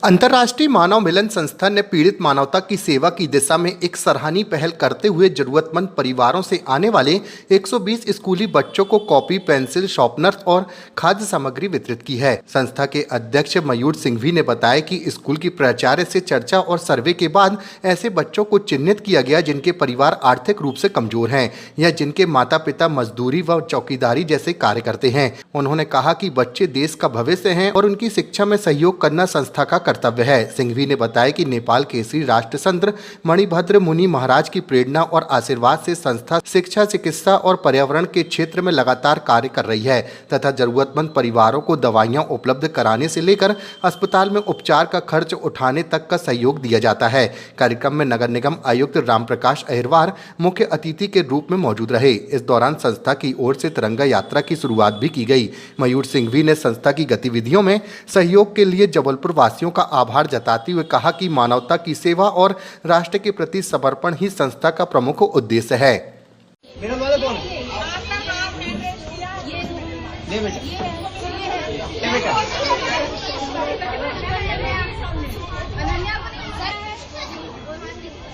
अंतर्राष्ट्रीय मानव मिलन संस्थान ने पीड़ित मानवता की सेवा की दिशा में एक सराहनीय पहल करते हुए जरूरतमंद परिवारों से आने वाले 120 स्कूली बच्चों को कॉपी, पेंसिल, शार्पनर और खाद्य सामग्री वितरित की है। संस्था के अध्यक्ष मयूर सिंघवी ने बताया कि स्कूल की प्राचार्य से चर्चा और सर्वे के बाद ऐसे बच्चों को चिन्हित किया गया जिनके परिवार आर्थिक रूप से कमजोर हैं या जिनके माता पिता मजदूरी व चौकीदारी जैसे कार्य करते हैं। उन्होंने कहा कि बच्चे देश का भविष्य हैं और उनकी शिक्षा में सहयोग करना संस्था का कर्तव्य है। सिंघवी ने बताया कि नेपाल के श्री राष्ट्रसंत मणिभद्र मुनि महाराज की प्रेरणा और आशीर्वाद से संस्था शिक्षा, चिकित्सा और पर्यावरण के क्षेत्र में लगातार कार्य कर रही है तथा जरूरतमंद परिवारों को दवाइयां उपलब्ध कराने से लेकर अस्पताल में उपचार का खर्च उठाने तक का सहयोग दिया जाता है। कार्यक्रम में नगर निगम आयुक्त राम प्रकाश अहिरवार मुख्य अतिथि के रूप में मौजूद रहे। इस दौरान संस्था की ओर से तिरंगा यात्रा की शुरुआत भी की गई। मयूर सिंघवी ने संस्था की गतिविधियों में सहयोग के लिए जबलपुर वासियों का आभार जताते हुए कहा कि मानवता की सेवा और राष्ट्र के प्रति समर्पण ही संस्था का प्रमुख उद्देश्य है।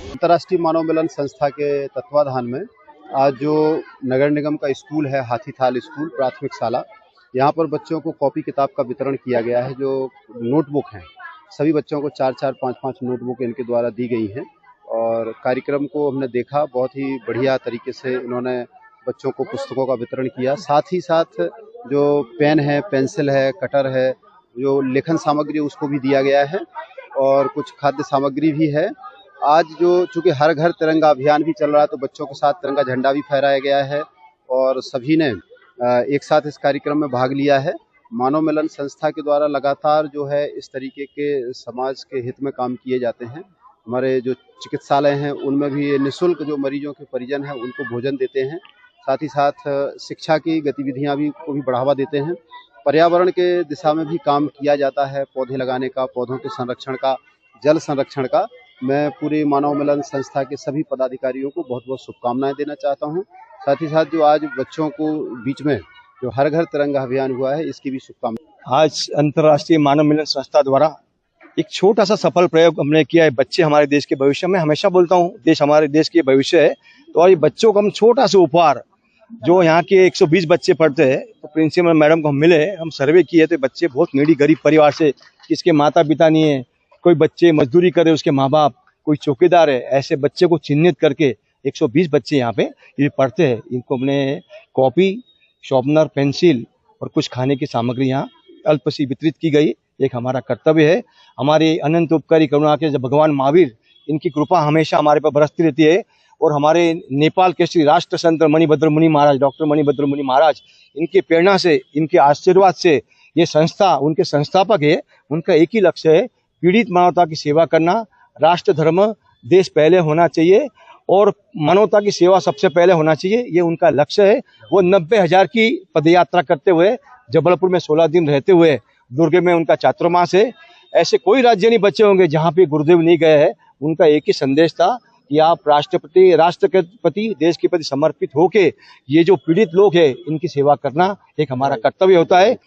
अंतर्राष्ट्रीय मानव मिलन संस्था के तत्वाधान में आज जो नगर निगम का स्कूल है, हाथीथाल स्कूल प्राथमिक शाला, यहाँ पर बच्चों को कॉपी किताब का वितरण किया गया है। जो नोटबुक हैं, सभी बच्चों को 4-4, 5-5 नोटबुक इनके द्वारा दी गई हैं और कार्यक्रम को हमने देखा, बहुत ही बढ़िया तरीके से इन्होंने बच्चों को पुस्तकों का वितरण किया। साथ ही साथ जो पेन है, पेंसिल है, कटर है, जो लेखन सामग्री उसको भी दिया गया है और कुछ खाद्य सामग्री भी है। आज जो चूँकि हर घर तिरंगा अभियान भी चल रहा है तो बच्चों के साथ तिरंगा झंडा भी फहराया गया है और सभी ने एक साथ इस कार्यक्रम में भाग लिया है। मानव मिलन संस्था के द्वारा लगातार जो है इस तरीके के समाज के हित में काम किए जाते हैं। हमारे जो चिकित्सालय हैं उनमें भी निःशुल्क जो मरीजों के परिजन हैं उनको भोजन देते हैं। साथ ही साथ शिक्षा की गतिविधियां को भी बढ़ावा देते हैं। पर्यावरण के दिशा में भी काम किया जाता है, पौधे लगाने का, पौधों के संरक्षण का, जल संरक्षण का। मैं पूरे मानव मिलन संस्था के सभी पदाधिकारियों को बहुत बहुत शुभकामनाएं देना चाहता हूं। साथ ही साथ जो आज बच्चों को बीच में जो हर घर तिरंगा अभियान हुआ है इसकी भी शुभकामनाएं। आज अंतर्राष्ट्रीय मानव मिलन संस्था द्वारा एक छोटा सा सफल प्रयोग हमने किया है। बच्चे हमारे देश के भविष्य में, हमेशा बोलता हूँ देश हमारे देश के भविष्य है, तो आज बच्चों को हम छोटा सा उपहार, जो यहाँ के 120 बच्चे पढ़ते हैं, तो प्रिंसिपल मैडम को हम मिले, हम सर्वे किए तो बच्चे बहुत नीडी गरीब परिवार से, किसके माता पिता नहीं है, कोई बच्चे मजदूरी करे, उसके माँ बाप, कोई चौकीदार है, ऐसे बच्चे को चिन्हित करके 120 बच्चे यहाँ पे ये पढ़ते हैं। इनको हमने कॉपी, शार्पनर, पेंसिल और कुछ खाने की सामग्री यहाँ अल्प सी वितरित की गई। एक हमारा कर्तव्य है। हमारे अनंत उपकारी करुणा के भगवान महावीर, इनकी कृपा हमेशा हमारे पर बरसती रहती है और हमारे नेपाल के श्री राष्ट्र संत मणिभद्र मुनि महाराज, डॉक्टर मणिभद्र मुनि महाराज, इनके प्रेरणा से, इनके आशीर्वाद से ये संस्था, उनके संस्थापक है, उनका एक ही लक्ष्य है, पीड़ित मानवता की सेवा करना। राष्ट्र धर्म देश पहले होना चाहिए और मानवता की सेवा सबसे पहले होना चाहिए, ये उनका लक्ष्य है। वो 90,000 की पदयात्रा करते हुए, जबलपुर में 16 दिन रहते हुए, दुर्ग में उनका चातुर्मास है। ऐसे कोई राज्य नहीं बचे होंगे जहाँ पे गुरुदेव नहीं गए हैं। उनका एक ही संदेश था कि आप राष्ट्र के प्रति, देश के प्रति समर्पित होके ये जो पीड़ित लोग हैं इनकी सेवा करना एक हमारा कर्तव्य होता है।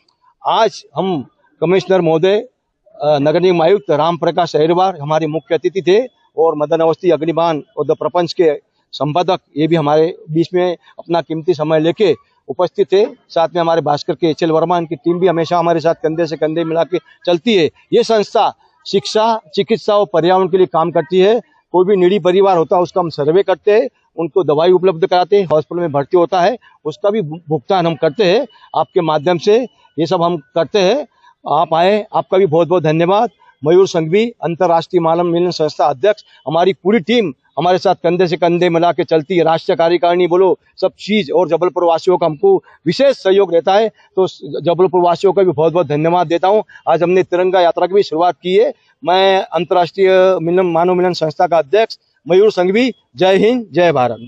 आज हम कमिश्नर महोदय, नगर निगम आयुक्त राम प्रकाश अहिरवार हमारे मुख्य अतिथि थे और मदन अवस्थी अग्निबाण और द प्रपंच के संपादक ये भी हमारे बीच में अपना कीमती समय लेके उपस्थित थे। साथ में हमारे भास्कर के HL वर्मा, इनकी टीम भी हमेशा हमारे साथ कंधे से कंधे मिला के चलती है। ये संस्था शिक्षा, चिकित्सा और पर्यावरण के लिए काम करती है। कोई भी निडी परिवार होता है उसका हम सर्वे करते हैं, उनको दवाई उपलब्ध कराते हैं, हॉस्पिटल में भर्ती होता है उसका भी भुगतान हम करते हैं। आपके माध्यम से ये सब हम करते हैं। आप आए, आपका भी बहुत बहुत धन्यवाद। मयूर सिंघवी, अंतर्राष्ट्रीय मानव मिलन संस्था अध्यक्ष, हमारी पूरी टीम हमारे साथ कंधे से कंधे मिला के चलती है। राष्ट्रीय कार्यकारिणी बोलो, सब चीज, और जबलपुर वासियों का हमको विशेष सहयोग रहता है, तो जबलपुर वासियों का भी बहुत बहुत धन्यवाद देता हूं। आज हमने तिरंगा यात्रा की भी शुरुआत की है। मैं अंतर्राष्ट्रीय मानव मिलन संस्था का अध्यक्ष मयूर सिंघवी, जय हिंद, जय भारत।